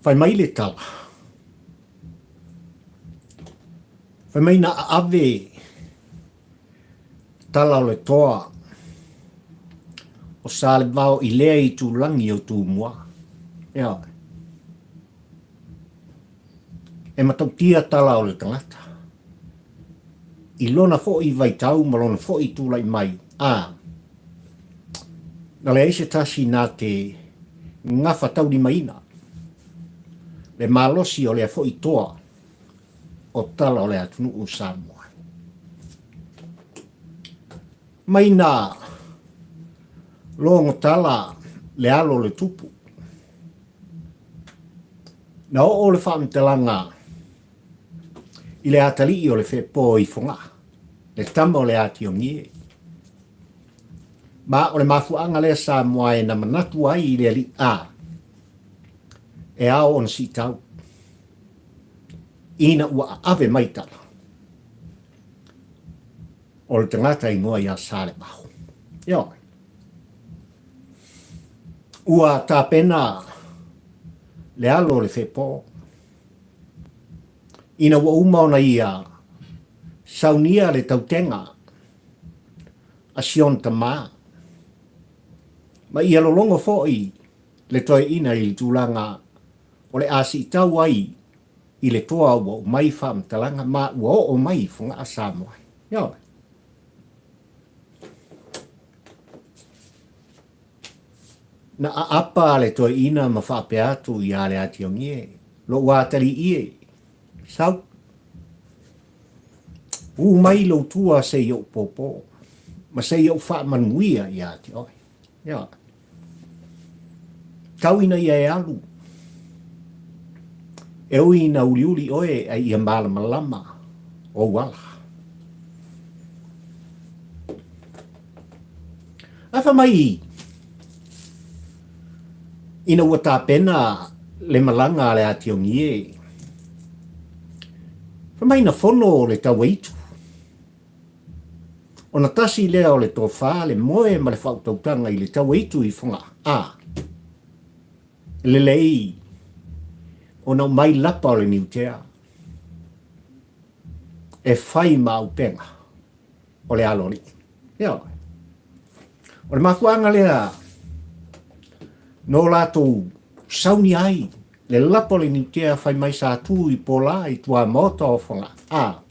Fai mai le tala. Fai mai na ave tala o le toa o sa le vao i lea i tu langi o tu mua. Ia. E matau tia tala o le tangata. I lona fo i vai tau ma lona fo i tu lai mai. Na le eise tasi nā te ngafa tau di maina. Le malosi o le fo i toa o tala o le atunu o Samoa. Maina longo tala le alo le tupu. Na o le whaamtelanga i le atali o le whepo i whonga. Le tama o le ati o ngie. Ma o le mafuanga le Samoa e na manatu ai i le ali a. E ao on si tau. Ina ua ave maitala. O le tangata i ngoa ia sale maho. Ia. Ua tā pena le alo le whepo. Ina ua umaona ia saunia le tautenga a sion tama. Ma ia lolongo foi le toi ina i tūlanga o le asi tau ai i le toa ua o mai wham talanga ma ua o mai whunga a Samoa. Ia. Na a apa le toi ina ma whape atu i ale ati o ngie. Lo wātari ie. Sau. U mai lo tua se yo popo. Ma se yo wha manuia i ati oi. Ia. Tau ina ia e alu. E ui na uliuli oe ai ia mala malama o wala. Afa mai ina ua tā pena le malanga le ati o ngie. Fa mai na fono le tawaitu. O na tasi lea o le tofa le moe ma le whautautanga i le tawaitu i whunga. Le lei. O na mai lapa o le niutea. E whai mau penga. O le aloni. Ia. O le makuanga lea. No lato sauni ai. Le lapa o le niutea whai mai sa tu i pola i tua mota o whanga.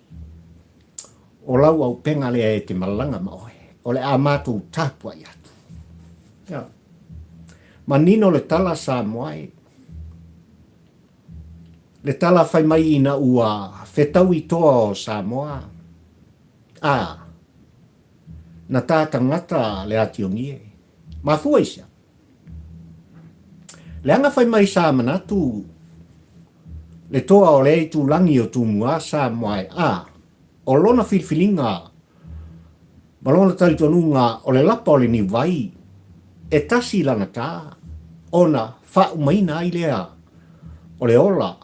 O lau au penga lea e te malanga maoe. O le amatu tapua i atu. Ia. Ma nino le tala Samoa. Le tala whai mai ina ua whetau i toa o Samoa. Na tāta ngata le ati o ngie. Ma fuaisia. Le anga whai mai sa manatu. Le toa o le tu langi o tu mua Samoa. O lona filfilinga. Ma lona taritonunga o le lapa o le ni vai. E tasi lana tā. Ona wha umaina ai lea. O le ola.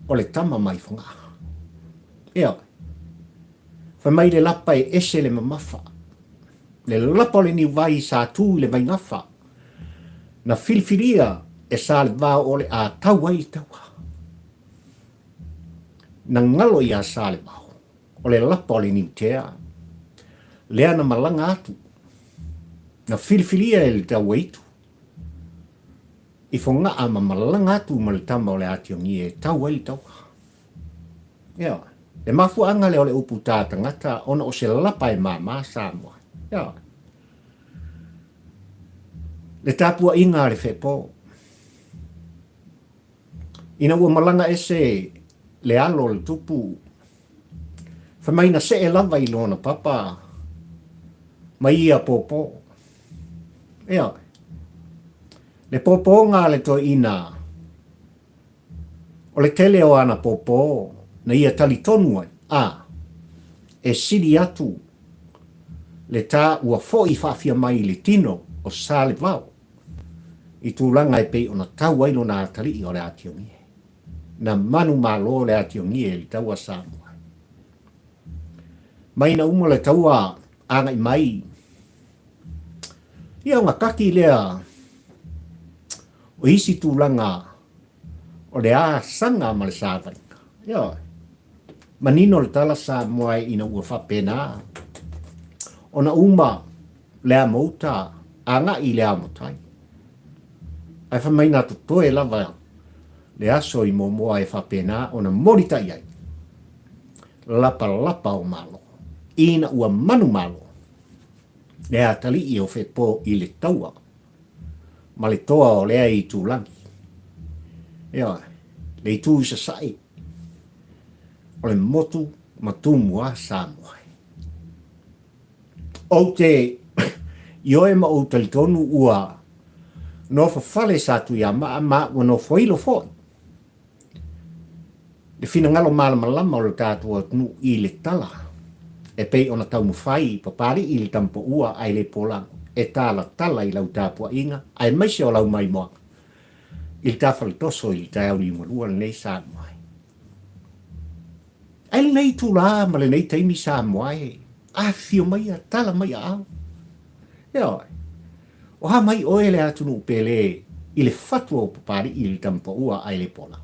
O le tama mai whunga. Ea. Whai mai le lapa e ese le mamafa. Le lapa le ni vai sa tū le vai ngafa. Na filfilia e sa le vā o le a taua i taua. Na ngalo i a sa le vā. O le lapa o le ni tea. Lea na malanga atu. Na filfilia e le taua itu. I whonga a malanga atu ma le tama o le ati o ngie taua i taua. Ia. Le mafuanga le o le upu tātangata ona o se lapa e mama Samoa. Ia. Le tāpua inga le whepo. Ina ua malanga ese le alo le tupu. Whamaina se e lava i lona papa. Mai ia popo. Ia. Le popo ngā le to ina. O le tele o ana popo. Na ia tali tonu ai. E siri atu. Le tā ua fo i whawhia mai le tino o sa le vau. I tūlanga e pei o na tau ailo na atari i o le ati o ngie. Na manu malo le ati o ngie li taua Samoa. Mai na umo le taua anga i mai. Ia ngā kaki lea o isi tūlanga o o le a sanga ma le sāwaringa. Ia, manino le tala sa moai ina ua whapena. O na uma le a mauta anga i le a motai. Ai whamaina to toe lava le aso i moa e whapena o na morita iai. Lapa lapa o malo. Ina ua manu malo. Le a tali i o whepo i le taua. Ma le toa o lea i tūlangi. Ia, le i tū isa sai. O le motu ma tūmua sa moai. O te ioe ma o talitonu ua no fale sa tu ia ma no foilo foi. Le fina ngalo malama o le tātua tunu i le tala. E pei ona tau mawhai papari i le tampo ua ai le polang. E tāla tala i lau tāpua inga. Ai maise o lau mai moa. I le tāwhali toso i le tāu li ngolua le nei sa moai. Ai le nei tūla ma le nei taimi sa moai. A fio mai a tala mai a au. Ia oi. O ha mai oe le atunu pele i le fatua o papari i le tampo ua ai le polang.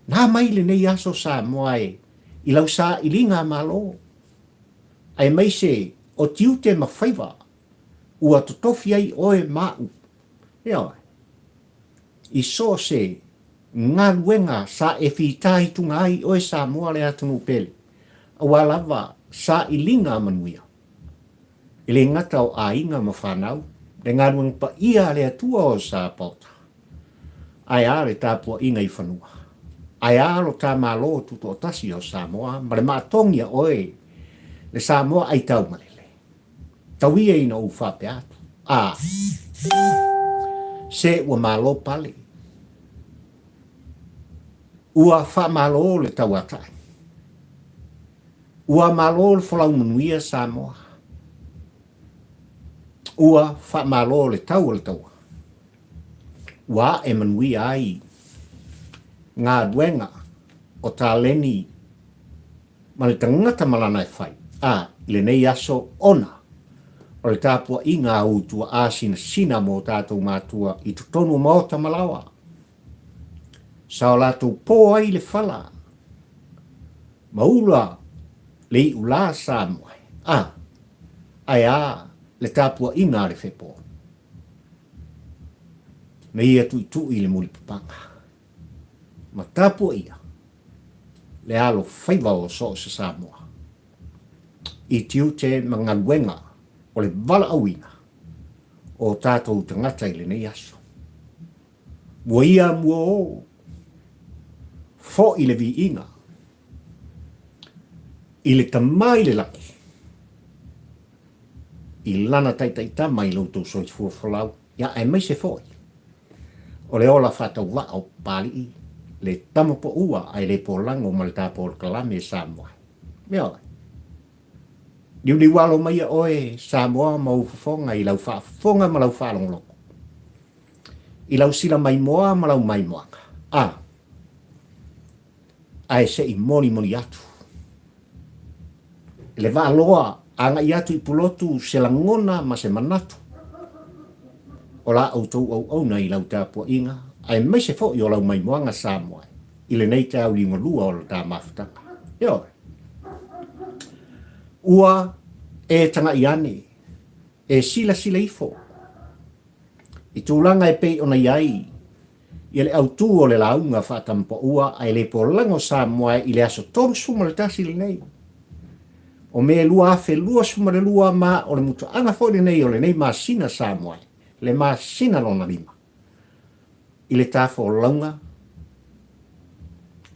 Nā mai le nei aso sa moai i lau sa i linga malo. Ai mai se o tiu te mawhaiwa ua totofi ai oe mau. Ia oi. I so se ngā luenga sa e whitai tunga ai oe sa moa le atunu pele. Awa lava sa i linga manuia. I le ngata o a inga ma whanau. Le ngā luenga pa ia le atua o sa pauta. Ai a le tāpua inga i whanua. Ai alo tā malo tuto o tasi o Samoa, ma le mātongia oe, le Samoa ai tau malele. Tau ia ina u whape atu. Se ua malo pale. Ua wha malo le tau atai. Ua malo le whalau manuia Samoa. Ua wha malo le tau le taua. Ua e manuia ai ngā duenga o tā leni ma le tangata malana e whai. Le nei aso ona o le tāpua i ngā utua āsina sina mō tātou mātua i tutonu maota malawa. Sa o lātou pō ai le whala. Maula le i ula sā moai. Ai le tāpua i ngā le whepo. Me ia tu i le muli papanga. Ma tāpua ia, le alo whaiva o so sa Samoa. I tiu te mga nguenga o le wala awina o tātou tangata i le nei aso. Mua ia mua o, fo i le vi inga, i le tamai le laki, i lana taitaita mai loutou soi fua whalau, ia ai mai se foi. O le ola whatau wa o pali i, le tamapo ua ai le polango ma le tāpo o kalame Samoa. Mea oi. Niu ni walo mai oe Samoa ma ufafonga i lau whaafonga ma lau whaalongoloko. I lau sila mai moa ma lau mai moanga. Ai se i moni atu. Le waloa anga i atu i pulotu se langona ma se manatu. O la autou au na i lau tāpua inga. Ai mai se fo i o lau mai moanga Samoa. I le nei tau li ngolua o la tā mafutanga. Ia oi. Ua e tanga i ane. E sila ifo. I tūlanga e pei ona iai. I le autu o le launga whaatampa ua ai le po lango Samoa i le aso toru suma le tasi le nei. O me lua afe lua suma le lua ma o le mutu anga fo le nei o le nei masina Samoa. Le masina lona lima. I le tāwha o launga,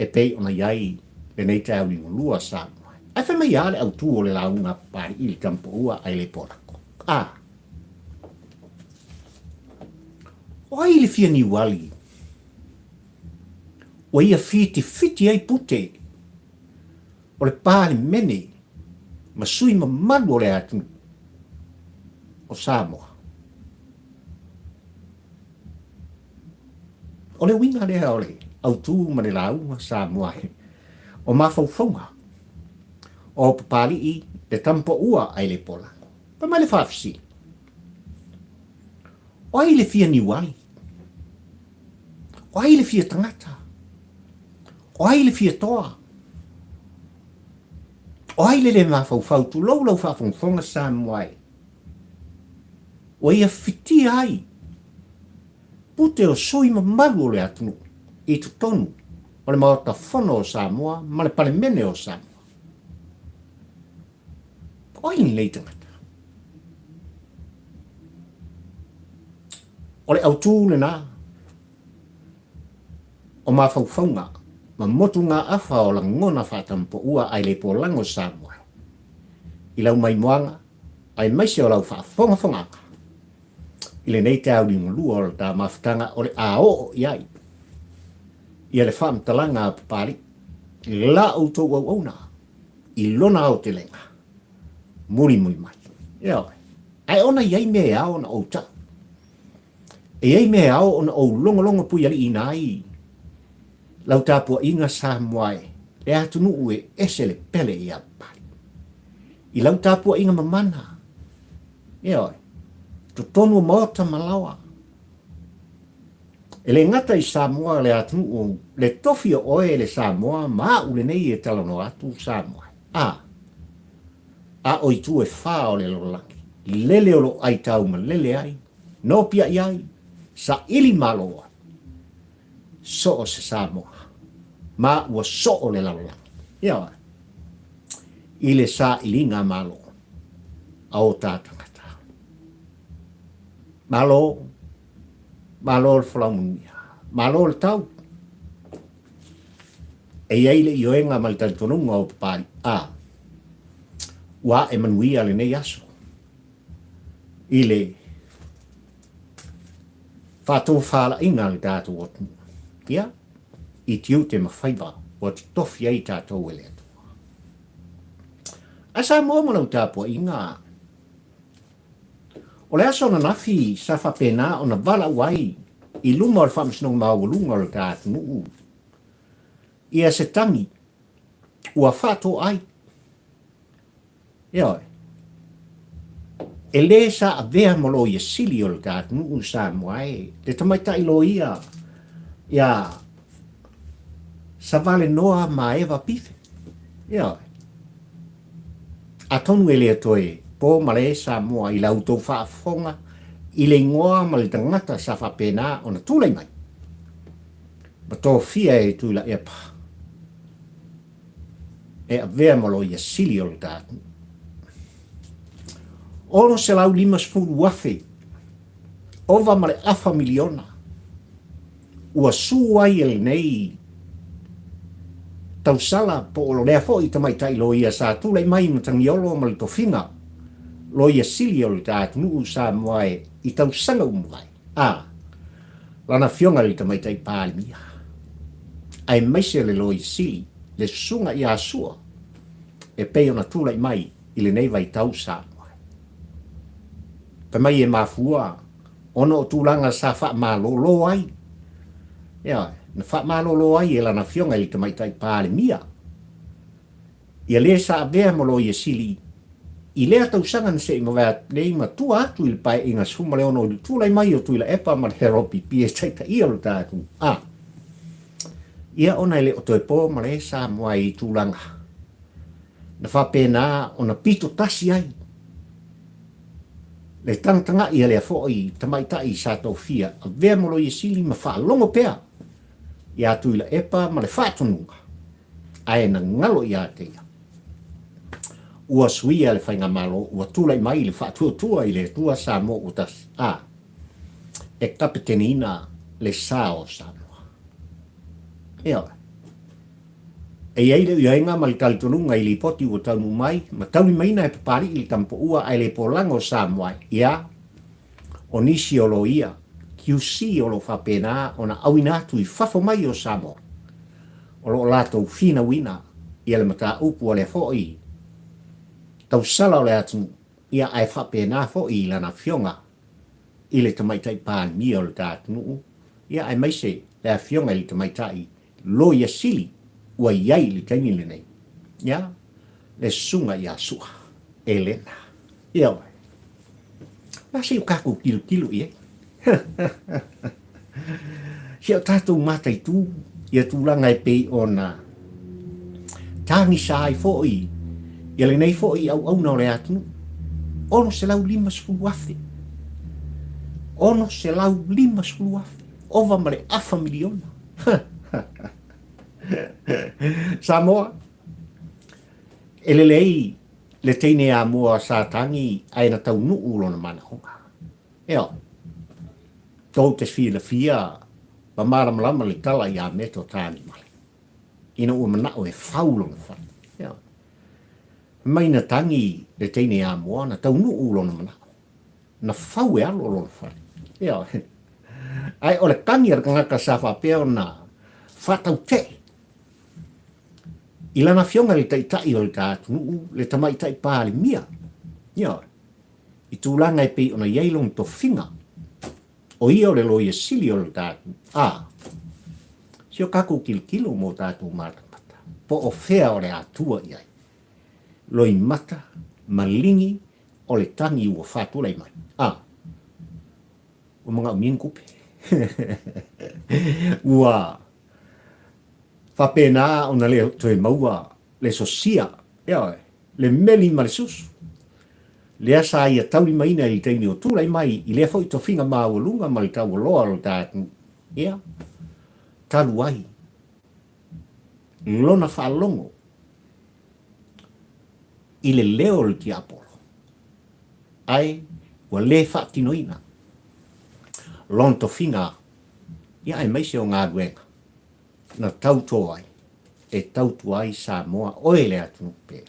e pei ona iai le nei tau li ngolua Samoa. Ai whai mai ale au tū o le launga pari i le tampo ua ai le porako. O ai le fia ni wali. O ia fiti ai pute. O le pāle mene, ma sui ma manu o le atu o Samoa. O le winga lea o le au tū ma le launga Samoa. O mawhauwhaunga. O papali i le tampo ua ai le pola. Pa mai le whawhisi. O ai le fia ni wali. O ai le fia tangata. O ai le fia toa. O ai le mawhau tu lau whawhonga sa moai. O ia fiti ai. Pute o soi ma maru o le atunu. I tu tonu. O le maota whono o Samoa, ma le pale mene o Samoa. O ai nei tangata. O le autu le na. O mawhauwhaunga. Ma motu ngā awha o la ngona whatampo ua ai le po lango Samoa. I lau mai moanga, ai maise o lau whaafonga. I le nei te au ni lua o ta mawhitanga o le a o iai. Ia le whaamtalanga a papari. La au tō au au na. I lona au te lenga. Muri mai. Ia oi. Ai ona iai me ao na au ta. E iai me ao ona au longo pui ali inai. Lau tāpua inga sa moai. Le atunu ue ese le pele i apari. I lau tāpua inga mamana. Ia oi. To tonu maota malawa. E le ngata i Samoa le atu o le tofi o oe le Samoa ma ule nei e talano atu Samoa. A oi tu e wha o le lolaki. I lele o lo ai tau ma lele ai. No pia iai. Sa ili maloa. So o se Samoa. Ma ua so o le lolaki. Ia. I le sa ili ngā malo. A o tātangata. Malo le whalamunia. Malo le tau. E iei le ioenga ma le tantonunga o papari. Ua e manuia le nei aso. I le whātou whala inga le tātou otu. Ia. I tiu te mawhaiva. O te tofi ai tātou ele atua. Asa mua manau tāpua inga. O le aso na nafi sa whapena o na wala wai i luma o le whamasnong maulunga o le tātu nuu. Ia se tangi ua whato ai. Ia oi. E le sa a vea molo ia sili o le tātu nuu sa moae. Te tamaita ilo ia. Ia sa vale noa ma eva pife. Ia oi. A tonu ele atoe. Po male sa moa i lau tau whaafonga i le ngoa ma le tangata sa whapena o na tūlei mai. Ma tō fia e tūla epa. E a vea malo i a sili o le tātu. Ono se lau 5 wafe. Ova ma le afa miliona. Ua suai ele nei. Tau sala po o lo lea fo i tamai tai lo ia sa tūlei mai ma tangiolo ma le tofinga. Lo ia sili o le tātu nuu sa moae i tau sanga umai. Lana fionga li tamaitai pālimia. Ai maise le lo ia sili, le sunga i asua, e pei ona tūlai mai i le nei vai tau sa moae. Pa mai e mafua, ono o tūlanga sa wha mālolo ai. Ia, na wha mālolo ai e lana fionga li tamaitai pālimia. Ia le sa avea mo lo ia sili, I lea tau sangan se ima vea nei ma tua atu il pai inga suma le ono il tūlai mai o tuila epa ma heropi pia taita ia lo tātu. Ia ona ele o toi pō ma le sa mua I tūlanga. Na whapena ona pito tasi ai. Le tangtanga ia lea fo I tamaita I sa tau fia a vea molo I sili ma wha longo pea. Ia tuila epa ma le whatonunga. Ae na ngalo ia teia. Ua suia le whainga malo, ua tūlai mai le whātua I le tua sa mo utas. E kapetenina le sa o Samoa. Ea. E eile uainga ma le talitonunga I li poti ua taunu mai, ma tauni maina e papari I le tampo ua ai le polango Samoa. Ia, o nisi o lo ia, kiusi o lo whapena, o na awinatu I whafo mai o Samoa. O lo lato fina wina, ia le mata upu o le fo'i. Tau sala o le atu, ia ai whapena fo I lana fionga. I le tamaitai pān mi o le tātu nuu. Ia ai maise le a fionga I le tamaitai. Lo ia sili, ua iai le taimi le nei. Ia, le sunga ia sua. Elena. Ia wai. Nasi u kaku kilu I e. Sia tātou mata i tū, ia tūlanga e pei o nā. Tāngi sāi fōi, ia le nei fōi au au na o le atunu. Ono se lau 5 afe. Ono se lau 5 afe. Ova ma le afa miliona. Samoa, e le lei, le teine a mua sa tangi ai na tau nuu lona mana honga. Eo, tau te fia, ma maramlama le tala i a meto tāni male. Ina ua manao e whaulona whai. Eo, mai na tangi le teine a mua na tau nuu lona manao. Na whau e alo lona whai. Eo, ai o le kangi ar kangaka sa whapeo na whatau te. I lana fionga le taitai o le tātunu, le tamaitai pāle mia. Ia, i tūlanga e pei ona iailong to whinga. O ia o le loia sili o le tātunu. Sio kaku kilkilo mō tātu mātamata. Po o whea o le atua iai. Loi mata, malingi, o le tangi ua whātulai mai. O mga umien kupe. Ua whapena ona le toe maua le sosia, le meli ma le susu. Le asa ia tauri maina i teimi o tūlai mai i lea fo i to whinga māualunga ma le tau loa lo tātu. Talu ai. Lona whaalongo. I le leo le ki apolo. Ai, ua le whaatinoina. Lon to whinga. Ia e maise o ngā ruenga. Na tauto ai. E tautu ai sa moa oe le atu pe.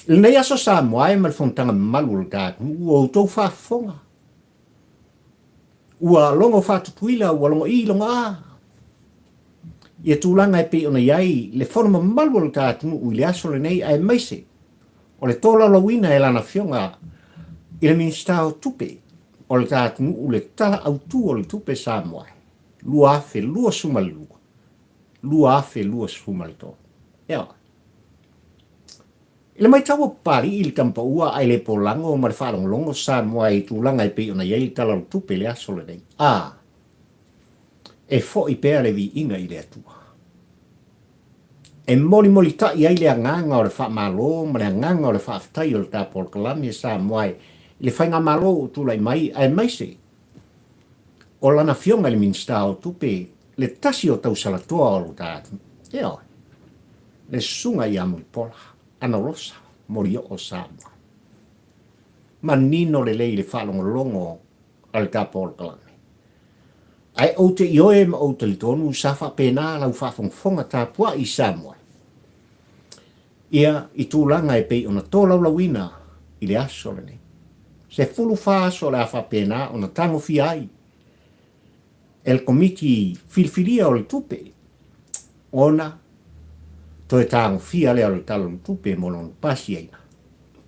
Nei aso sa moa e malfontanga malu le tātu. Ua utou whaafonga. Ua longo whaatutuila, ua longo i longa. Ia tūlanga e pe ona iai, le whanama malu le tātu ui le aso le nei ai maise. O le tōla lawina e lana fionga i le ministao tupe. O le tātu u le tala autu o le tupe sa moa. Lua afe, lua sumali lua. Lua afe, lua sumali tō. Ile mai tawa pari il tampa ua ai le polango ma le whalongolongo sa moa i tūlanga i pe ona iai tala o tupe le aso le nei. E fo i pēa le vi inga i le atua. E moli ta i ai le anganga o le wha malo, ma le anganga o le wha aftai o le tāpol kalami sa moa i le whainga malo o tūlai mai ai maise. O lana fionga le minsta o tupe le tasi o tau salatoa o lo tātu. Le sunga i amui pola. Ana rosa, mori o sama. Manino le lei le whalongolongo al tāpol kalame. Ai o te ioe ma o te litonu safa pena lau whawhongfonga tāpua i Samoa. Ia i tūlanga e pei ona tōlau lawina i le aso le nei. Se fulu whaaso le awha pena ona tango fi ai. El komiti filfilia o le tupe. Ona to e tāngo fia lea le talo le tupe molon pasi aina.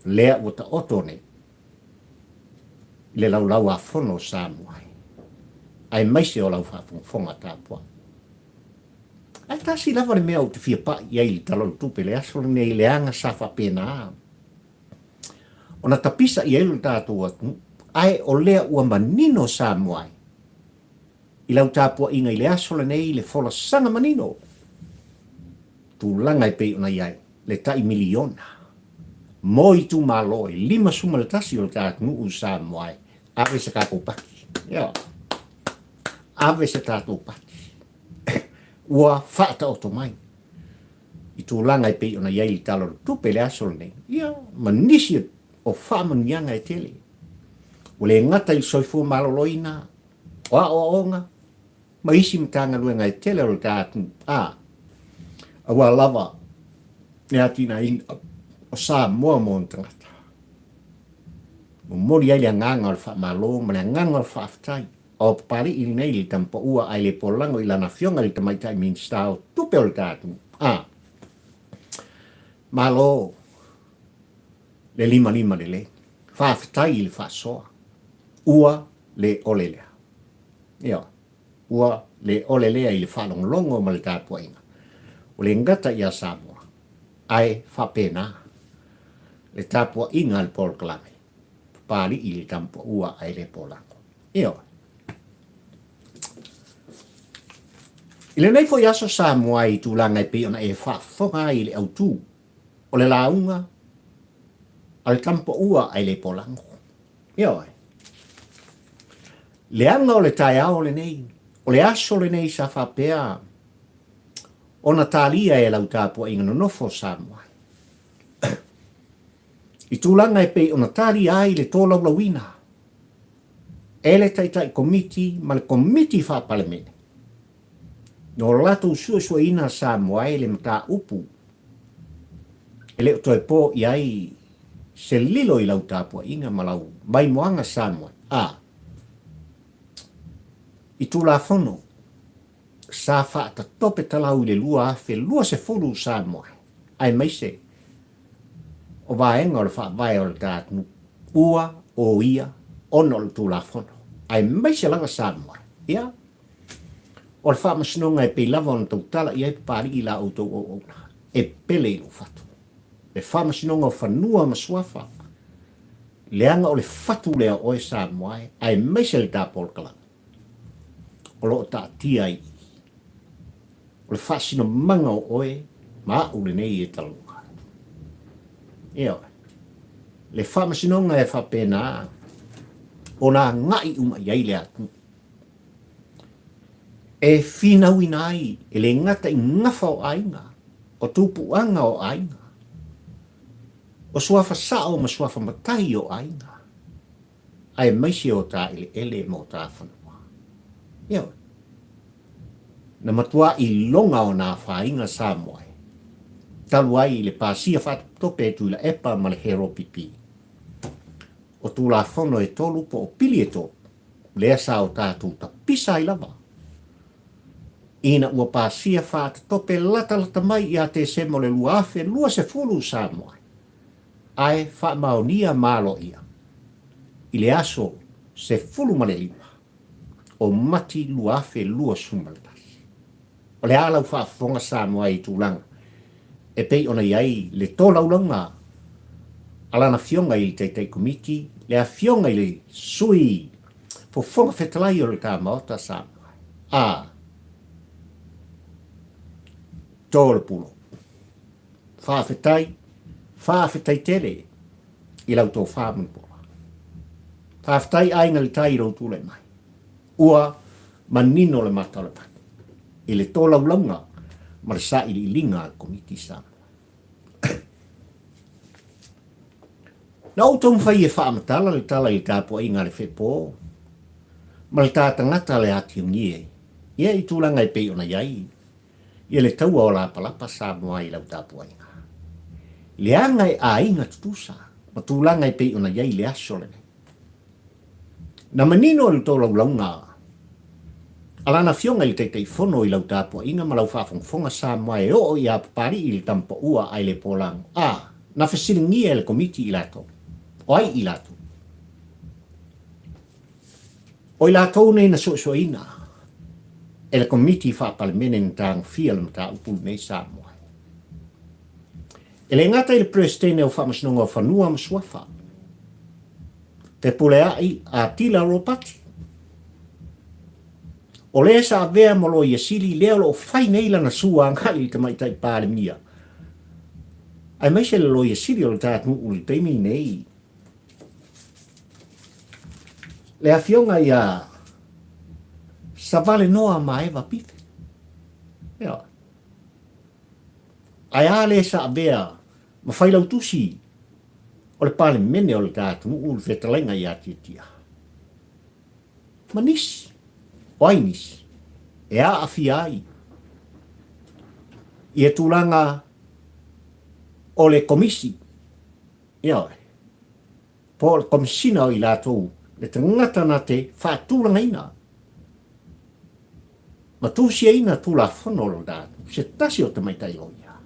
Lea o ta otone. Le lau a fono Samoa. Ai maise o lau whaafonga tāpua. Ai tasi lava le mea o te fia pa i ai le talo le tupe le aso le nei le anga safa pena. Ona tapisa i elu tātou atu. Ai o lea ua manino Samoa. I lau tāpua inga i le aso le nei le fola sanga manino. Tūlanga i pei ona iai, le tai miliona. Mo i tū māloi, 5 suma le tasi o le tātunu u Samoa. Ave se kākou paki. Ave se tātou paki. Ua whaata o to mai. I tūlanga i pei ona iai li talo tupe le aso le nei. Manisi o whaamanianga e tele. O le ngata i soifua maloloina, o onga, ma isi mtanga luenga e tele o le tātunu. Awa lava, ne atina in o Samoa mo tangata. Mo mori ai le nganga o le whaamalo, ma le nganga o le whaaftai. O pari i nei li tampa ua ai le polango i lana fionga li tamaitai minsta o tupe o le tātu. Malo, le 5 le le. Whaaftai i le whaasoa. Ua le olelea. Ua le olelea i le whalonglongo ma le tāpua inga. O le ngata i a Samoa, ai whapena, le tāpua inga le pol kalame, pāri i le tampa ua ai le polango. I le nei fo yaso Samoa i tūlanga i pe ona e whaafonga i le autu. O le launga, al kampo ua ai le polango. Ia oi. Le anga o le tai ao le nei, o le aso le nei sa whapea, ona tālia e lau tāpua inga no nofo Samoa. I tūlanga e pe ona tālia ai le tōlau lawina. E le taitai komiti, ma le komiti whapalemene. No lato sua ina Samoa e le mata upu. E le toi po i ai se lilo i lau tāpua inga malau mai moanga Samoa. I tūla whono, sa whaata tope talau i le lua afe, lua se furu Samoa. Ai maise, o vaenga o le wha vai o le tātunu, ua o ia, ono le tūla whono. Ai maise langa Samoa. Ia? O le wha masinonga e pei lava ona tautala i ai pari i la auto o ona. E pele i lo fatu. Le wha masinonga o whanua masuafa. Leanga o le fatu lea oe Samoa. Ai maise le tāpol kalanga. O lo ta tia i. O le whaasino manga o oe, ma u le nei e talunga. Eo. Le whamasinonga e whapena, o nā ngai uma iai le atu. E whinau inai, e le ngata i ngafa o ainga, o tupuanga o ainga. O suafa sao ma suafa matai o ainga. Ai maisi o tā ele mo tā whanua. Ia. Na matua i longa o nā whainga Samoa. Talu ai le pāsia whatope tu la epa ma le hero pipi. O tū la whono e tolu po o pili e tō. Lea sa o tātou ta pisa i lava. Ina ua pāsia whatope lata mai i a te se mo le luafe lua se fulu Samoa. Ai whamaunia malo ia. I le aso se fulu ma le lima. O mati luafe lua sumalatasi. O le alau whaafonga Samoa i tūlanga. E pei ona iai le tōlau launga. Alana fionga i te komiti, le a fionga i le sui. Po fonga whetalai o le tā maota Samoa. Tō le pulo. Whaafetai tele. I lau tō whaamunpoa. Whaafetai ainga le tai rau tūle mai. Ua manino le mata le pati. I le tōlau launga, ma le sa i linga al komiti Samoa. Na utong whai e whaamatala le tala i tāpua inga le whepo. Ma le tātangata le ati ngie. Ia i tūlanga i pei ona iai. Ia le taua o la palapa Samoa i lau tāpua inga. Le anga e a inga tutusa. Ma tūlanga i pei ona iai le aso le. Na manino le tōlau launga. Alana fionga i te whono i lau tāpua inga ma lau whaafonga Samoa e o i a papari i le tampa ua ai le polang. Na whasiringi e le komiti i lato. O ai i lato. O i lato nei na soina. E le komiti whaapalemene ni tāng fia le mata upulu nei Samoa. E le ngata i le presidente o whaamasnonga o whanua masuafa. Te pulea i a tila ropati. O le sa vea molo i asili leo lo fai nei lana sua angali te maitai pāre mia. Ai mai se le lo i asili o le tātu uli teimi nei. Le a fionga i a sa vale noa ma eva pife. Ea. Ai a le sa vea ma fai lau tusi o le pāle mene o le tātu uli whetalenga i a titia. Ma nisi. Oinis, e a afiai. I e tūlanga o le komisi. Ia oi. Po le komisina i lātou, le tangata na te whātūlanga ina. Ma tūsia ina tūla whono lo dātu, se tasi o te maitai loia.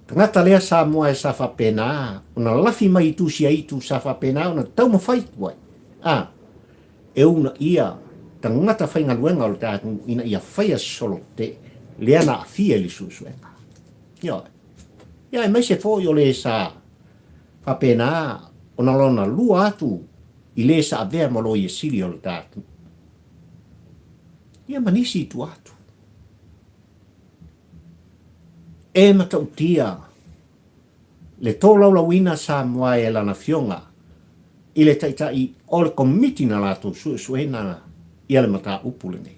Tangata lea Samoa e sa whapena, ona lafi mai tūsia i tū sa whapena, ona tau mawhaitu ai. E una ia tangata whainga luenga o le tātu ina ia whaia solo te leana a fia li susuenga. Ia. Ia e mai se fo o le sa whapena o na lona lua atu i le sa avea malo i e siri o le tātu. ia manisi tu atu. E matautia, le tōlau lawina sa mua e lana fionga, i le taitai o le komiti na lato suena ia le mata upule nei.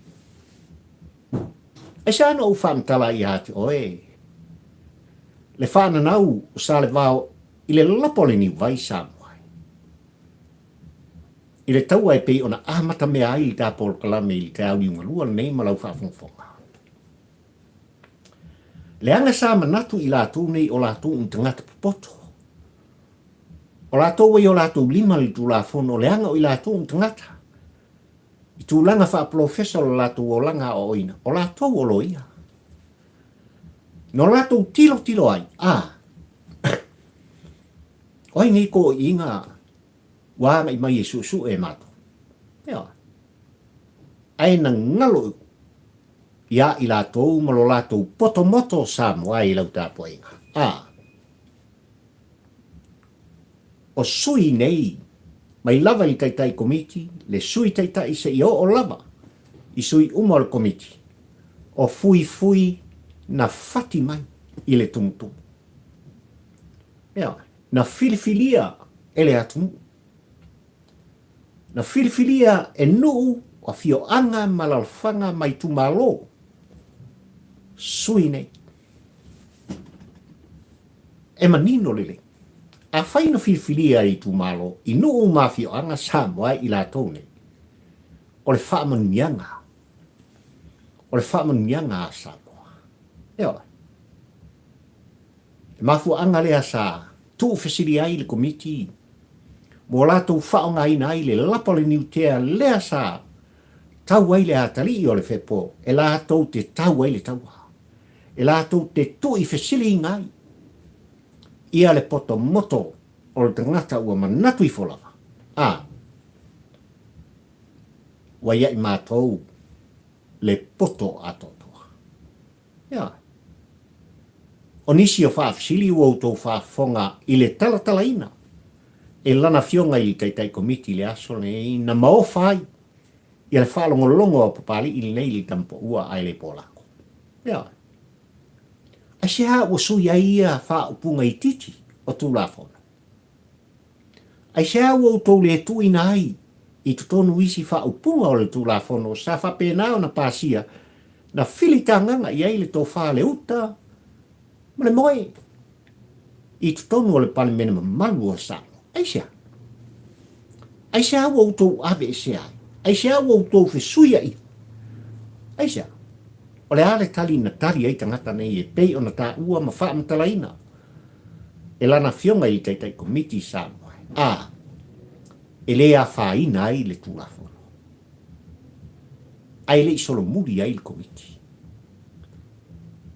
E sa ana u whaamtala i hati oe, le whananau sa le vao i le lapole ni vai sa mua. I le taua e pei ona ahmata mea ai i tāpolo kalame i te au ni unga lua nei malau whaafonga. Le anga sa manatu i lātou nei o lātou un tangata pupoto. O lātou wei o lātou lima li tū lāfono le anga o i lātou un tangata. I tū langa wha professor o lātou o langa o oina. O lātou o loia. No lātou tilo ai. Oi ngi ko inga wanga i mai e su e mato. Ea. Ai na ngalo ia i lātou malo lātou potomoto sa moa i lau tāpua inga. O sui nei, mai lava i taitai komiti, le sui taitai se i o lava, i sui umar komiti, o fui na fati mai i le tumutumu. Ea, na filifilia e le atumu. Na filifilia e nuu o fio anga malalfanga mai tu malo. Sui nei. E manino lele. A whaina filifilia i tu malo, i nuu mafio anga Samoa i la tone. O le whaamanianga. O le whaamanianga a Samoa. Ea. E mafu anga lea sa, tu fesiri ai le komiti. Mo lātou whaonga ina ai le lapale niutea lea sa, tau ai le atali o le whepo, e lātou te tau ai le taua. E lātou te tui fesiri ngai. Ia le poto moto o le tangata ua manatu i folava. Waia i mātou le poto atotoa. Ia. O nisi o whaafisili ua utou whaafonga i le talatala ina. E lana fionga i taitai komiti le aso nei na maofai i le whaalongolongo o papali i nei li tampo ua ai le polako. Ia. A se ha ua sui ai ia whaupunga i titi o tū lafona. A se ha ua utou le tu ina ai i tutonu isi whaupunga o le tū lafona o sa whapena o na pasia na filitanganga i ai le tō wha le uta ma le moe i tutonu o le pali mena malu o sa. Aisha. Aisha ua utou ave e se ai. Aisha ua utou fesuia i. Aisha. O le ale tali na tari ai tangata nei e pei o na tā ua ma wha matalaina. E lana fionga i taitai komiti sa moe. E le a whaina ai le tūlafono. Ai le isolo muri ai le komiti.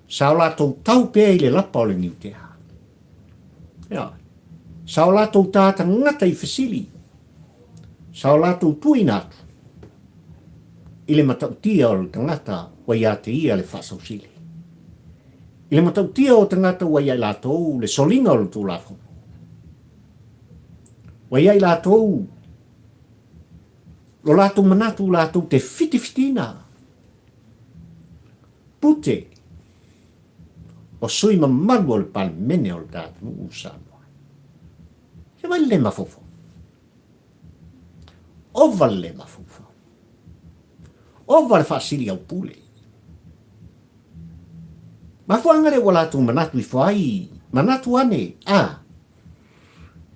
Sa o lātou tau pēa i le lapa o le niutea. Ia. Sa o lātou tāta ngata i fesili. Sa o lātou tuinatu. I le matautia o le tangata wa ia te ia le whasausili. I le matautia o tangata wa ia i lātou le solinga o le tūlafo. Wa ia i lātou lo lātou manatu lātou te fitifitina. Pute o sui mamalu o le pali mene o le tātou usama. Se vai le mafofo. O vale mafofo. O vale fasili au pule. Ma fuangare wala tu manatu i fai. Manatu ane.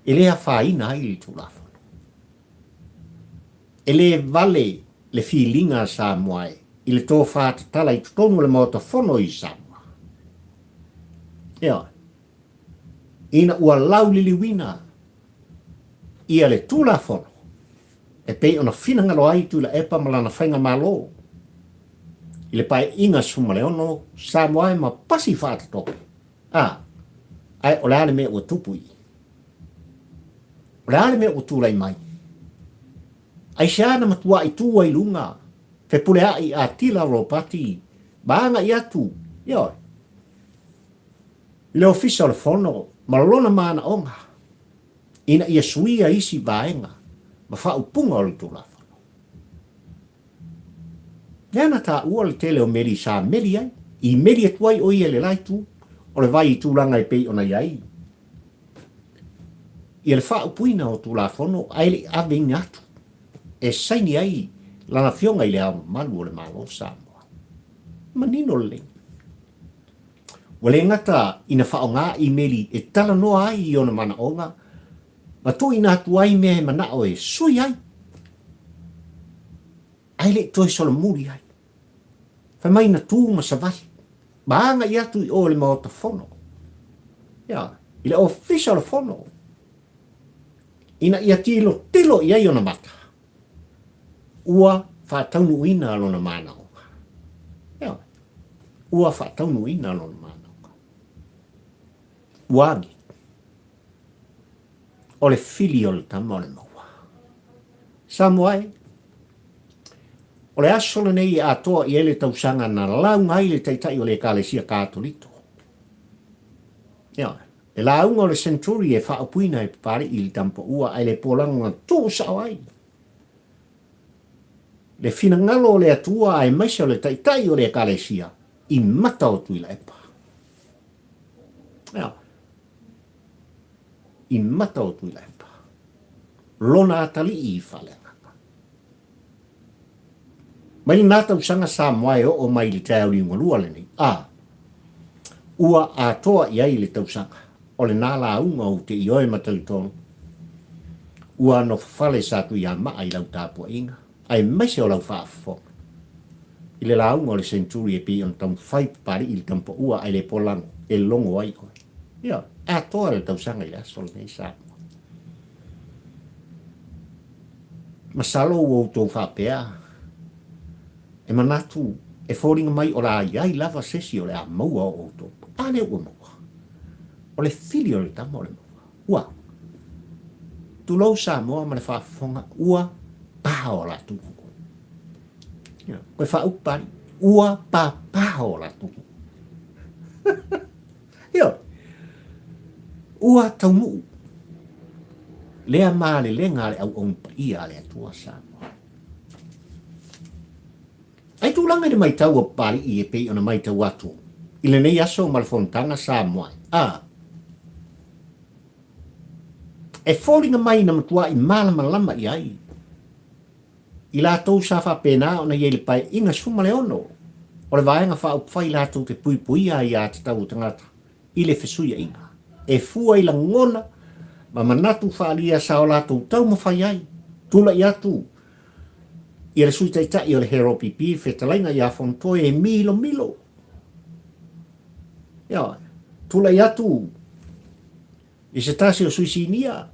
Ele a faina ai tu lafo. Ele vale le filinga sa moai. Ile to fa tala i tonu le moto fono i sa. Ia. Ina ua lau liliwina. Ia le tula fono. E pei ona fina ngalo ai tu la epa malana whainga malo. I le pai inga suma le ono, sa moai ma pasi whaata tope. Ai o le ale me ua tupui. O le ale me ua tūlai mai. Ai siana matua i tūa i lunga. Te pule ai a tila ro pati. Baanga i atu. Ioi. Le ofisa o le fono, malona maana onga. Ina ia suia isi vaenga, ma whaupunga o le tūlafono. Leana ta ua le tele o meri sa meri ai. I meri atu ai o ia le lai tu. O le vai i tūlanga i pei ona iai. I le wha upuina o tū la fono, ai le avengi atu. E saini ai, lana fionga i le au malu o le malo Samoa. Manino le lengi. Wale ngata ina wha o ngā i meri e tala noa ai i ona mana onga, ma tu ina atu ai mea he mana o e sui ai. Ai le toi solo muri ai. Whai mai na tū ma savali. Baanga i atu i o le maota fono. Ia, i le official fono. Ina ia tilo tilo i ai ona mata. Ua whātaunu ina alona mana onga. Ia, ua whātaunu ina alona mana onga. Uagi. O le fili o le tama o le maua. Samoai, o le asolo nei a toa i ele tausanga na launga ai le taitai o le kalesia katolito. Ia, e launga o le centuri e whaapuina e pari i le tampa ua ai le polanga tō sao ai. Le fina ngalo o le atua ai maisa o le taitai o le kalesia i mata o tuila epa. Ia, i mata o tuila epa. Lona atali i whale. Mai nata usanga Samoa o mai le tau li ngolua le nei. Ua a toa i ai le tausanga. O le nala unga o te ioe matalitonu. Ua no fale satu i a maa i lau tāpua inga. Ai maise o lau whaafo. I le launga o le centuri e pi on tam whai pari i le tampo ua ai le polang e longo ai koe. Ia, a toa le tausanga i asol nei Samoa. Masalo o tō whapea. E manatu, e fōringa mai o la iai lava sesi o le a maua o oto. Ane ua maua. O le fili o le tama o le maua. Ua. Tu lau Samoa ma le whaafonga. Ua paha o la tuku. Koe whaupari. Ua paha o la tuku. Ia. Ua taumuu. Lea maa le lenga le au ompa ia le atua Samoa. Ai tūlanga ni mai tau o pari i e pei ona mai tau atu. I le nei aso malfontanga Samoa. E fōringa mai na matua i malama lama i ai. I la tau sa wha pēnā ona i le pai inga suma le ono. O le vaenga wha upwhai la tau te pui pui ai a te tau tangata. I le fesuia inga. E fua i la ngona. Ma manatu wha alia sa o la tau mawhai ai. Tula i atu. I le sui taitai o le hero pipi, whetalainga i a whantoe e milo. Ia, tula i atu. I se tasi o sui sinia.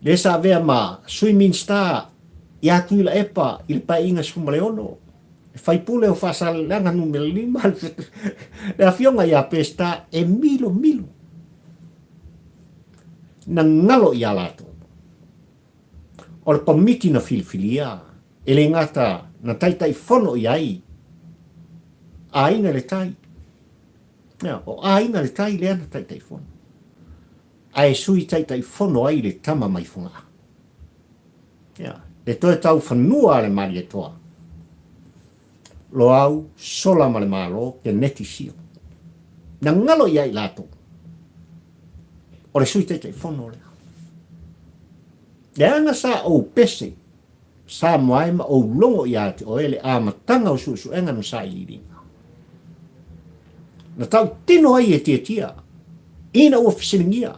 Le sa vea ma, sui min star, i atu i la epa, i le pai inga suma le ono. E whai pule o whasal langa numele lima. Le a fionga i a pesta e milo. Na ngalo i a lato. O le pamiti na filifilia, e le ngata na taitai fono i ai, a inga le tai. O a inga le tai lea na taitai fono. A e sui taitai fono ai le tama mai funga. Le toe tau whanua le mari e toa. Lo au, sola ma le malo, ke neti sio. Na ngalo i ai lato. O le sui taitai fono lea. Le anga sa o pese, sa moaima o longo i ate o ele a matanga o susu enga no sa i ringa. Na tau tino ai e tia, ina ua fisilingia.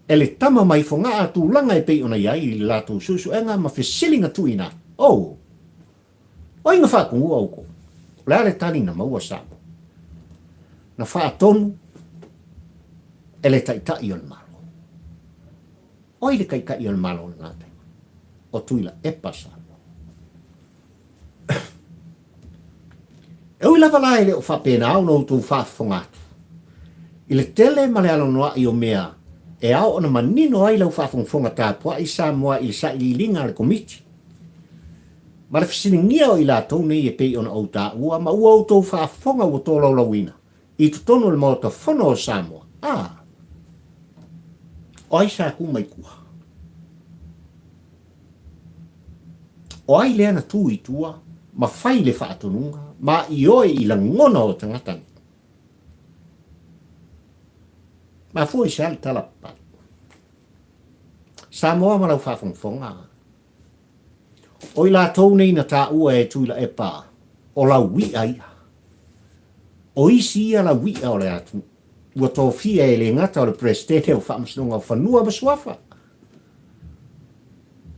Ele tama mai fonga atu langa e pei ona iai i lato susu enga ma fisilinga tu ina. O inga whakungu auko, le ale tani na maua sapo. Na whaatonu, ele taitai on malo. Oi le kai kai o le malo na te. O tuila e pasa. E ui lava lai le o whapena au no tu whafongatu. I le tele ma le alo noa i o mea e au ona manino ai lau whafongfonga tāpua i Samoa i sa i linga le komiti. Ma le fisiningia o i la tau nei e pei ona au tā ua ma ua au tau whafonga o tō lau lawina. I tutono le maota whono o Samoa. O ai sa ku mai kua. o ai lea na tū i tua, ma whai le whaatonunga, ma i oe i la ngona o tangatani. Ma fui se al tala pa. Samoa ma lau whawhongwhonga. O i la tau nei na tā ua e tui la e pā, o lau wi ai. O isi ia la wi o le atu. Ua tō fia e le ngata o le prestete o whaamsnonga o whanua maswafa.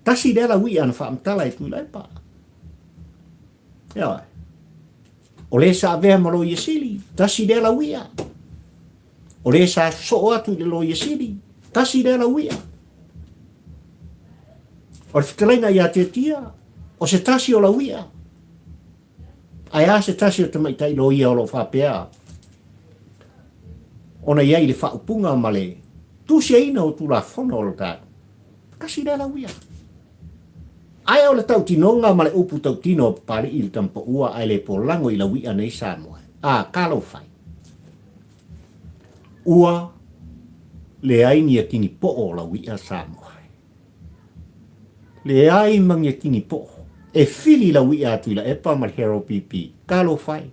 Tasi dela wi ana whaamtala e tui la e pā. Ia. O le sa avea malo i sili, tasi dela wi a. O le sa so atu le lo i sili, tasi dela wi a. O le whitalaina ia te tia, o se tasi o la wi a. Ai a se tasi o te maitai lo ia o lo whapea. Ona iai le whaupunga male, tu se ina o tu la whona o lo tātu. Tasi dela wi a. Ai o le tau tinonga ma le upu tau tino pari i le tampa ua ai le polango i la wia nei Samoa. Kalo fai. Ua le ai ni a tini po o la wia Samoa. Le ai mangi a tini po. E fili la wia atu la epa ma le hero pipi. Kalo fai.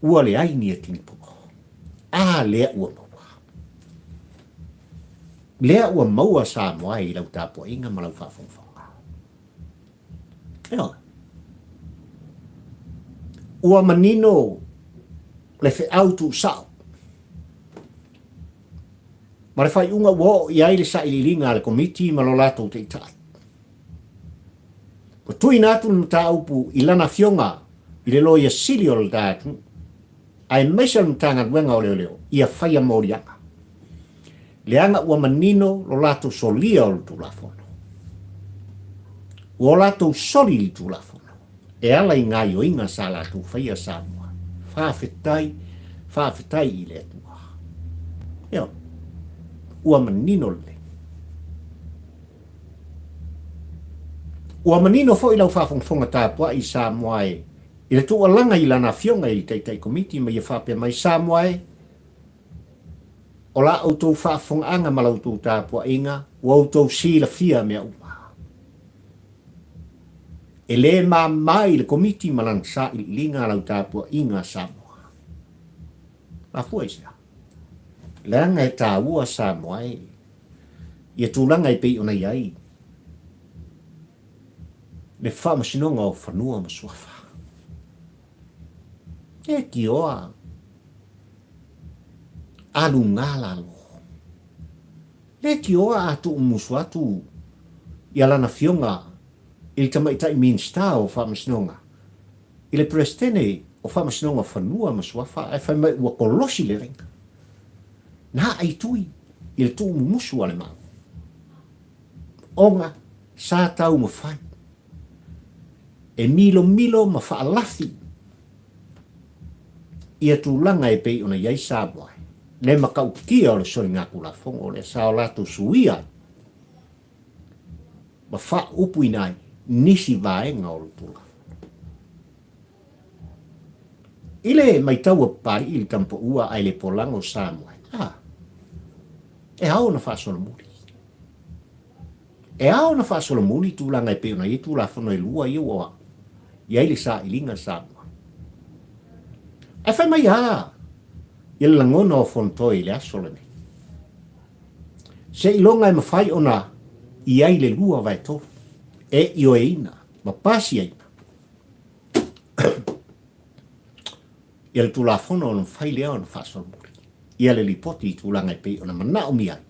Ua le ai ni a tini po. Lea ua maua. Lea ua maua Samoa i lau tapo inga ma lau whawhongwhonga. Eo. Ua manino le fe autu sao. Ma le whai unga wo i aile sa ili linga le komiti ma lo lato te itai. Ko tui natu na ta upu i lana fionga i le loia sili o le datu. Ai meisa na tanga duenga o leo leo. Ia whaia morianga. Leanga ua manino lo lato solia o le tulafono. Ua lato soli li tulafono. E ala i ngai o inga sa lato whaia Samoa. Whaafetai i le atua. Eo. Ua manino le. Ua manino fo i lau whaafongfonga tāpua i Samoa e. I le tua langa i lana fionga i teitai komiti ma i whaapea mai Samoa e. O la autou whaafonga ma lautou tāpua inga, o autou sila fia mea uma. E le mai le komiti malang sa i linga lau tāpua inga Samoa. Ma fua isa. Langa e tā ua Samoa e. Ia tūlanga i pei ona iai. Le whamasinonga o whanua masuafa. E ki oa. Alu ngala lo. Le ki oa atu umusu atu. Ia lana fionga. Ili tamaitai minsta o whamasinonga. Ile prestene o whamasinonga whanua masuafa. E whamai ua kolosi le renga. Na ai tui. Ile tu umusu ale mau. Onga. Sa tau mawhai. E milo ma whaalafi. Ia tūlanga e pei ona iai Samoa. Le makau kia o le sori ngā kula fongo le sao latu suia. Ma wha upu inai nisi vaenga o le tula. Ile mai taua pari ili tampo ua ai le polango Samoa. E hao na wha solamuri. E hao na wha solamuri tūlanga e pei ona i tūla whano e lua i ua. Iai le sa ilinga Samoa. E whai mai Ia langona o fontoi le aso le. Se ilonga e mawhai ona i ai le lua vai tō. E i o e ina. Ma pasi e ina. Ia le tūlafona o na whai lea o na whasol muri. Ia le lipoti i tūlanga e pei o na mana o mi ai.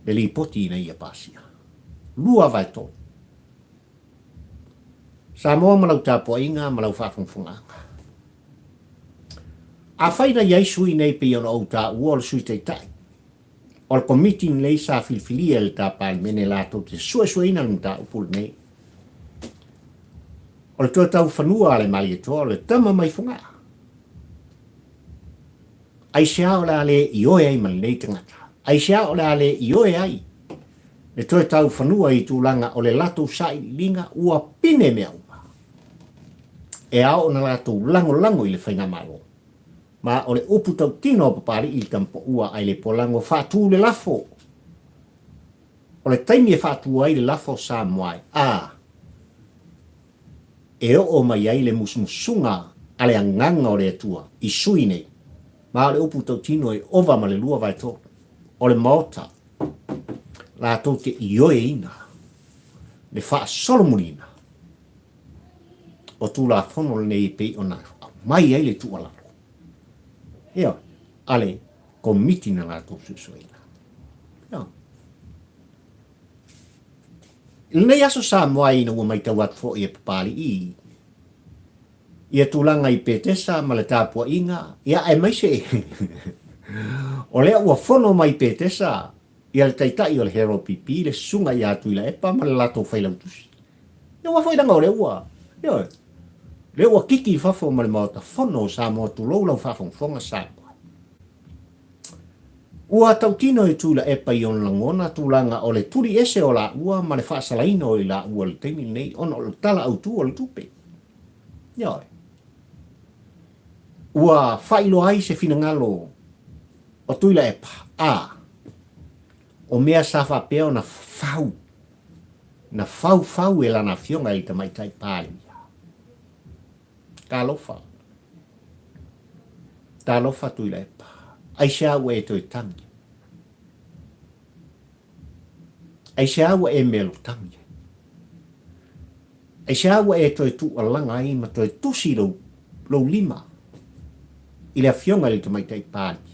Le lipoti ina ia pasia. Lua vai tō. Samoa malau tāpua inga malau whafungfunganga. A whaina iai sui nei pe ona o tā ua le sui teitai. O le komiti nei sa filfilia le tā pāli mene lātou te suesueina le mta upul nei. O le tua tau whanua ale mali e toa le tama mai funga. Ai seao le ale i oe ai mali nei tangata. Ai seao le ale i oe ai. Le tua tau whanua i tūlanga o le lātou sa i linga ua pine mea uma. E ao na lātou lango i le whainga malo. Ma o le upu tau tino o papari i tampo ua ai le polango whātū le lafo. o le taimi e whaatua ai le lafo sa moai. E o mai ai le musumusunga ale anganga o le atua, i sui nei. Ma le upu tau tino e ova ma le lua vai tō. O le maota, la tō te ioe ina, le wha solomurina. O tū la whono le nei pei o nā, mai ai le tu alaro. Ea, ale, komiti na la tō susuina. Ea. Nei aso sa moa ina ua mai tau atu fo i e papali i. Ia tūlanga i pētesa ma le tāpua inga, ia ai mai se. O lea ua whono mai pētesa, ia le taitai o le hero pipi, le sunga i atu i la epa, ma le lato whailautusi. Ia ua whailanga o le ua. Ia, le ua kiki i whafo ma le maota whono sa moa tu lau lau whafonga sa moa. Ua tautino i tūla epa i on langona tūlanga o le turi ese o la ua, ma le whaasalaino i la ua le teimi nei, on o le tala au tu o le tupe. Ia, ua whailo ai se finangalo o tuila epa, o mea sa whapea o na fau e lana fionga i tamaitai pāli. Tā lofa tuila epa, ai se awa e toi tangi. Ai se awa e melo tangi. Ai se awa e toi tu alanga ai ma toi tusi lo lima. I le fionga i tamaitai pāli.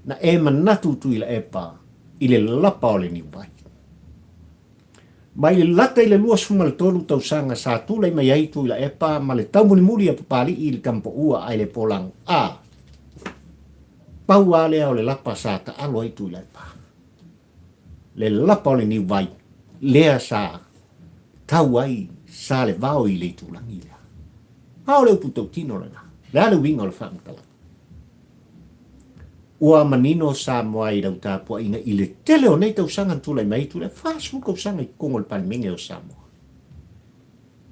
Na e manatu tu i la epa i le lapa o le ni vai. Mai le lata i le lua suma le tolu tau sanga sa tula i mai ai tu i la epa ma le tau muli a papali i le kampo ua ai le polang. Pau a lea o le lapa sa ta alo ai tu i la epa. Le lapa o le ni vai. Lea sa tau ai sa le vao i le tulangi lea. Hao le upu tau tino le na. Lea le winga o le whaamutala. Ua manino sa moa i rau tāpua inga i le tele o nei tau sanga tula i mai tu le whaasmu kau sanga i kongo le panmenge o sa moa.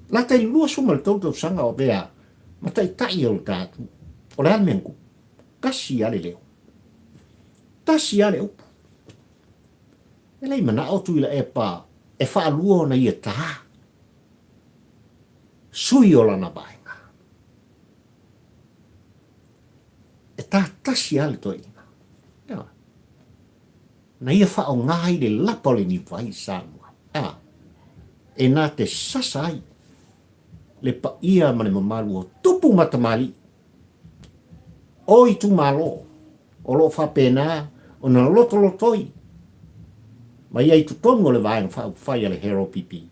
La tai lua suma le tau sanga o bea ma tai tai o le tātu o le almengu kasi ale leo. Tasi ale upu. E lei mana o tu i la epa e wha alua na ia taha. Sui o lana baenga. E tā tasi ale toi. Na ia wha o ngai le lapole ni vai Samoa. E nā te sasai le pa ia mane mamalu o tupu matamali. O i tu malo, o lo wha pēnā, o na loto lotoi. Ma ia i tu tongo le vai wha whai ale hero pipi.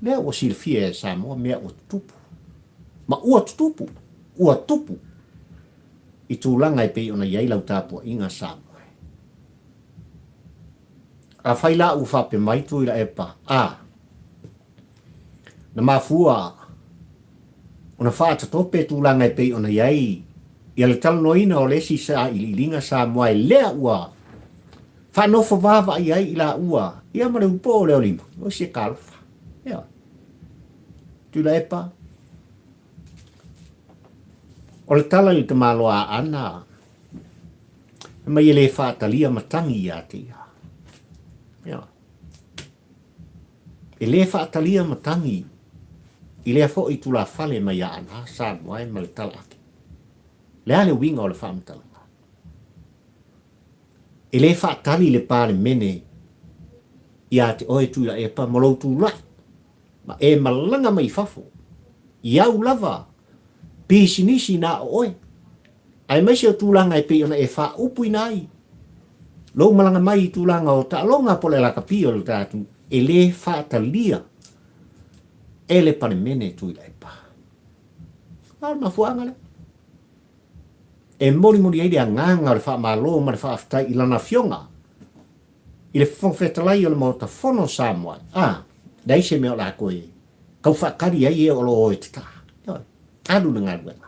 Lea o silfia e Samoa mea o tupu. Ma ua tupu. I tu langa i pei ona iai lau tāpua inga Samoa. A whaila u whape mai tu i la epa. Na mafua. Ona whaata tope tu langa i pei ona iai. Ia le talanoina o lesi sa i linga sa moa e lea ua. Whanofo wawa i ai i la ua. Ia mare upo o leo lima. O se kalfa. Ia. Tu la epa. O le tala i te maloa ana. Mai e le whaata lia matangi i ate ia. Ja. E le whaatalia matangi i lea fo i tula whale mai a ana sa moai ma le tala ake. Lea le winga o le whaamtalanga. E le whaatali le pāle mene i a te oe tula e pa molou tu lai. Ma e malanga mai fafo. Iau lava. Pisinisi na oe. Ai mai se o tūlanga e pe ona e wha upu inai. Lo malanga mai tūlanga o ta longa pole la kapio le tātu. E le whaatalia. E le pane mene tu i leipa. Al mafuanga le. E mori eide a nganga le wha malo ma le wha aftai i lana fionga. I le whongwhetalai o le mota whono Samoa. Dai se meo la koe. Kau whakari ai e o lo oe te tā. Alu na ngā ruenga.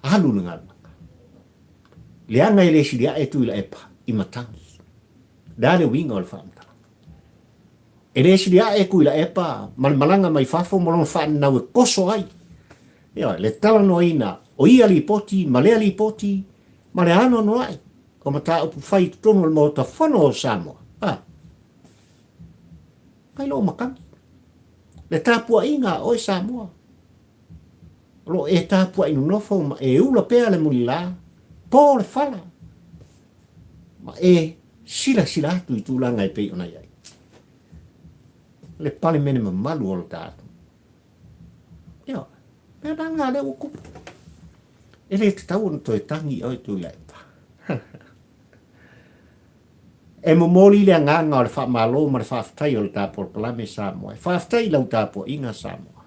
Alu na ngā ruenga. Le anga i le siria e tu i la epa i matangi. Dale winga o le whaamutala. E le siria e ku i la epa malanga mai fafo molon whaanau e koso ai. Le tala no ina O ia li poti, ma lea li poti, ma le ano no ai. O mata upu whai tono le mota whano o Samoa. Kai lo makangi. Le tāpua inga o Samoa. Lo e tāpua inu nofo ma e ula pea le muli la. Pō le whala. Ma e sila atu i tūlanga e pei ona iai. Le pale mene ma malu o le tātu. Ia, mea nanga le o kupu. E le te tau na toi tangi o i tūlai pa. E mo moli le nganga o le wha malo ma le whaafitai o le tāpua palame Samoa. E whaafitai lau tāpua inga Samoa.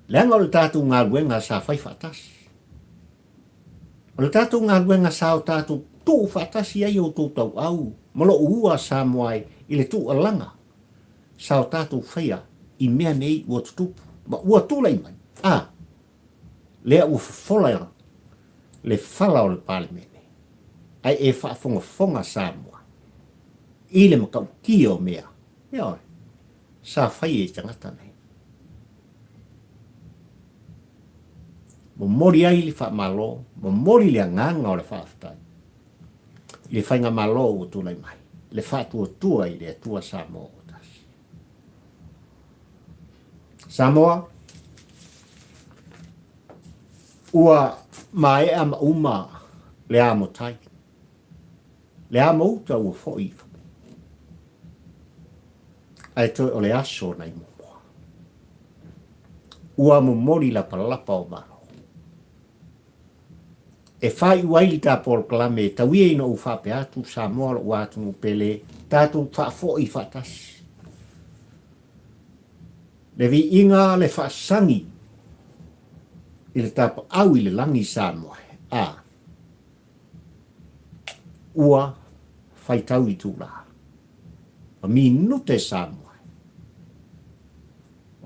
Le anga o le tātu ngā luenga sa whai whaatasi. O le tātu ngā luenga sa o tātu tū whaatasi ai o tō tau au. Malo ua Samoa i le tū alanga. Sa o tātu whaia i mea nei ua tutupu. Ma ua tūlai mai. Lea ua whawhola le whala o le palemene. Ai e whaafonga Samoa. I le makau ki o mea. Ia oi. Sa whai e tangata nei. Mo mori ai li wha malo, mo mori le nganga o le whaafitai. Le whainga malo o tūlai mai. Le whaatua tua i le atua Samoa o tasi. Samoa, ua mai ama uma le amo tai. Le amo uta ua fo iwa. Ai toi o le aso na i mua. Ua mo mori la palapa o malo. E whai uai li tā polo kalame, tawie ina u whape atu, Samoa o atu no pele, tātou whaafo i whaatasi. Le vi inga le whaasangi, i le tāpa au i le langi Samoa. Ua whai tau i tūla. A mi nute Samoa.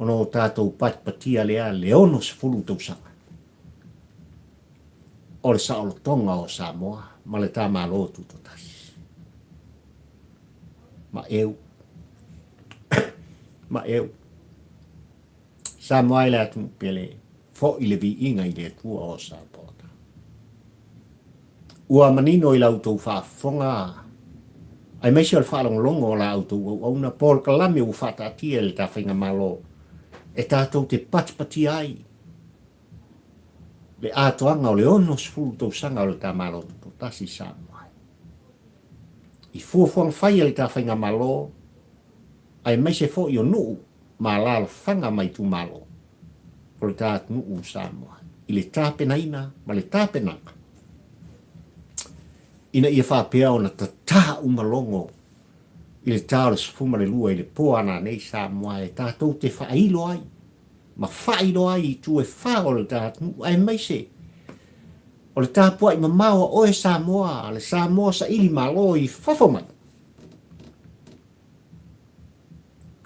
Ono tātou patipatia lea leono se fulu tau sanga. O le saolo tonga o Samoa, ma le tā malo tutotasi. Ma eu. Ma eu. Samoa ile atu pele, fo i le vi inga i le tua o Samoa. Ua manino i lautou whaafonga. Ai meisi o le whaalongolongo o lautou au na Paul Kalame u whaatatia le tā whainga malo. E tātou te patipati ai. Le atoanga o le ono sfulu tau sanga o le tā malo tutotasi Samoa. I fuafuang whai le tā whainga malo, ai meisi fo i o nuu, ma lalo whanga mai tu malo. O le tā nuu Samoa. I le tāpena ina, ma le tāpenanga. Ina ia whapea o na tata umalongo. I le tā o le sfuma le lua i le poana nei Samoa. E tātou te whailo ai. Ma whailo ai i tu e whao le tātou. Ai meise. O le tāpua i mamaua o e Samoa. Le Samoa sa ili malo i whawhamai.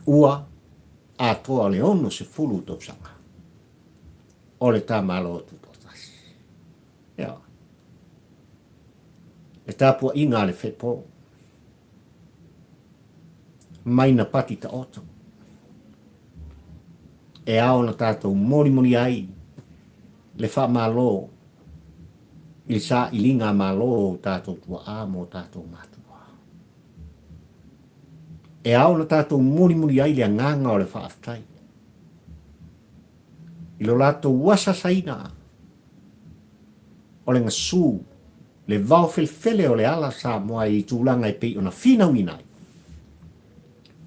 Ua a toa le ono se fulu tau sanga. O le tā malo tu totasi. Ia. E tāpua inga le whepo. Maina pati ta oto. E ao na tātou mori ai. Le wha malo. I sa ilinga malo o tātou tua amo o tātou matua. E ao na tātou mori ai le nganga o le wha aftai. I lo lato wasa saina. O le ngasu. Le vau felfele o le ala Samoa i tūlanga i pei ona fina winai.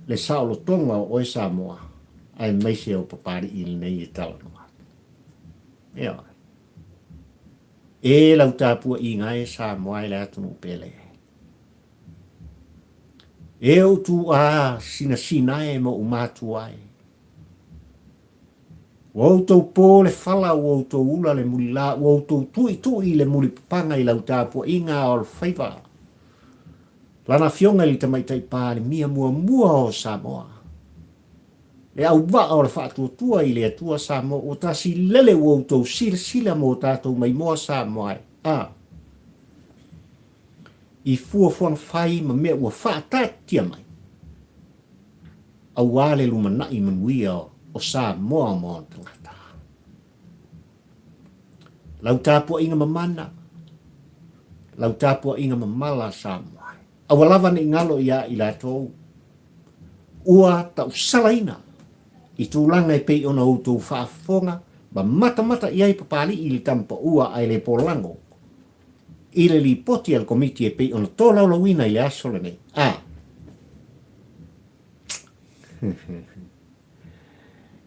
Le saolo tonga o e Samoa. Ai meise o papari ili nei e tala noa. Ea. E lau tāpua i ngai Samoa i le atunu pele. E o tu a sina e mo umatu ai. Wautou pō le whala, wautou ula le muli la, wautou tui le muli panga i lau tāpua inga o le whaiva. Lana fionga li tamaitai pāle mia mua o Samoa. Le au waa o le whaatua i le atua Samoa, o tasi lele wautou sila mo tātou mai moa Samoa. I fuafuang whai ma mea ua whaatatia mai. Au wale lumanai manuia o Samoa mo tangata. lau tapua inga mamana, lau tapua inga mamala Samoa. Awalawa ni ngalo ia ila tau, ua tau salaina, i tūlanga e pei ona utu whaafonga, ba mata iai papali ili tampa ua ai le polango. Ile li poti al komiti e pei ona tō laulawina i le asola nei.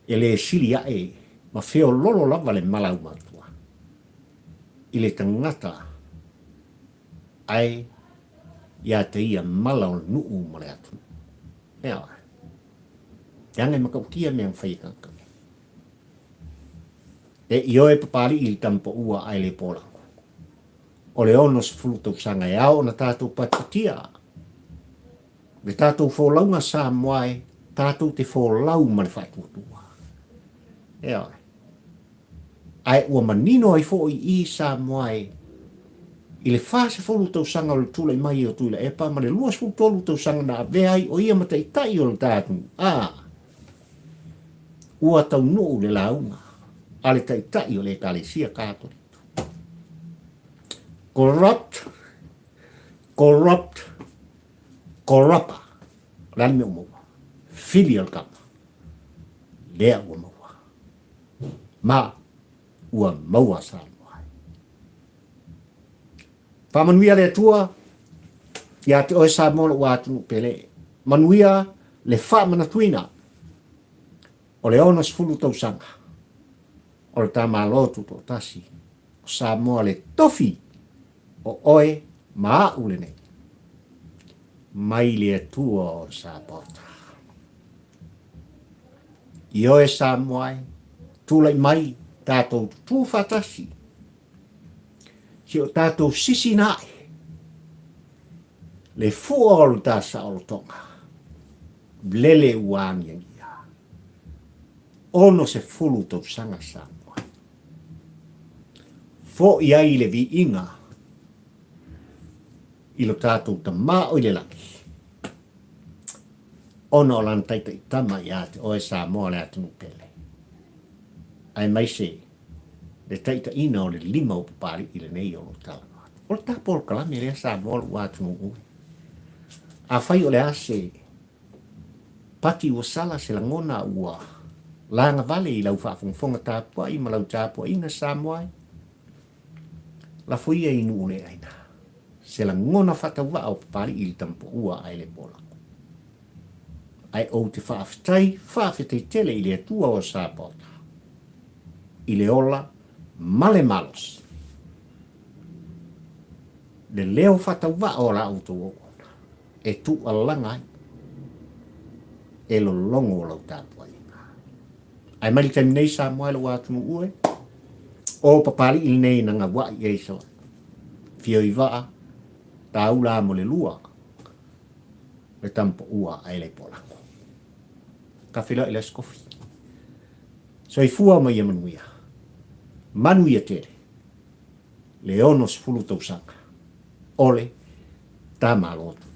E le sili ae, ma feo lolo lava le malau matua. I le tangata, ai, ia te ia malau nuu ma le atu. Ea, Yang e makaukia meang whaikanga. E ioe papali ili tampa ua ai le polango. O le ono se fulutou sanga e ao na tātou patitia. Le tātou fōlaunga Samoa, tātou te fōlau ma le whaatuatua. Ea. Ai ua manino ai fōi i Samoa, i le whāse fulutou sanga o le tūlai mai o tūla e pa, ma le luas fulutou sanga na aveai o ia mata i tai o le tātou. Ua tau nuu le launga, a le tai tai o le kalesia kātori. Corrupta, lan me umaua, filial kama, lea ua maua, ma ua maua Samoa. Whamanuia le atua, ia te oe Samoa ua atunu pele, manuia le whamanatuina, o le ono sfulu tau sanga, o le tamalotu to tasi, o Samoa le tofi, o oe maa ule nei. Mai le atua o Sapota. I oe Samoa, tūlai mai, tātou tū whatasi. Si o tātou sisi nai. Le fua o le tāsa o le tonga. Blele uāngia ngia. Ono se fulu tau sanga Samoa. Fo iai le vi inga. Ilo tātou ta mā o le laki. Ono o lan taita i tama i ate oe Samoa le atunu pele. Ai mai se, le taita ina o le lima o papari i le nei o lo tala. O le tāpo o kalami le Samoa o atunu ue. A fai o le ase, pati ua sala se la ngona ua. Langa vale i lau whaafonga tāpua i malau tāpua ina Samoa. La fuia inu ule aina. Se la ngona whataua o papari i li tampo ua ai le pola. Ai o te whaafetai, whaafetai tele i le atua o Sapota. I le ola, male malos. Le leo whataua o la auto o e tu alanga ai. E lo longo o lau tāpua inga. Ai mali taimi nei Samoa lo atunu ue. O papari i nei nanga wai e soa. Fio i waa, taula mo le lua. Le tampo ua ai le polango. Ka whila i le skofi. So i fua mai e manuia. Manuia tere. Le ono sfulu tau sanga. Ole, tā mālotu.